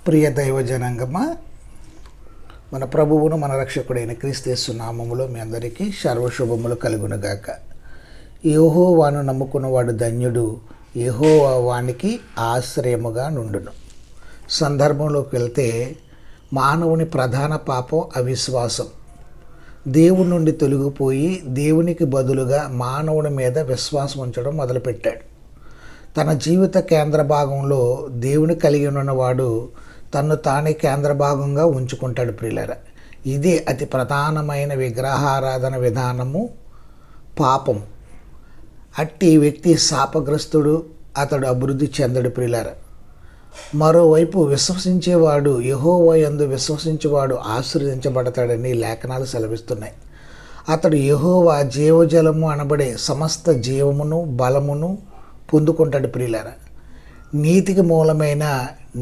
ప్రియ దైవ జనాంగమా, మన ప్రభువును మన రక్షకుడైన క్రీస్తు నామములో మీ అందరికీ సర్వశుభములు కలుగునుగాక. యెహోవాను నమ్ముకున్నవాడు ధన్యుడు, యెహోవా వానికి ఆశ్రయముగా నుండును. సందర్భంలోకి వెళ్తే మానవుని ప్రధాన పాపం అవిశ్వాసం. దేవుని నుండి తొలగిపోయి దేవునికి బదులుగా మానవుని మీద విశ్వాసం ఉంచడం మొదలుపెట్టాడు. తన జీవిత కేంద్ర భాగంలో దేవుని కలిగి ఉన్నవాడు తన్ను తానే కేంద్ర భాగంగా ఉంచుకుంటాడు. ప్రియులారా, ఇదే అతి ప్రధానమైన విగ్రహారాధన విధానము, పాపం. అట్టి వ్యక్తి శాపగ్రస్తుడు, అతడు అభివృద్ధి చెందడు. ప్రియులారా, మరోవైపు విశ్వసించేవాడు, యెహోవా యందు విశ్వసించేవాడు ఆశీర్వదించబడతాడని లేఖనాలు సెలవిస్తున్నాయి. అతడు యెహోవా జీవజలము అనబడే సమస్త జీవమును బలమును పొందుకుంటాడు. ప్రియులారా, నీతికి మూలమైన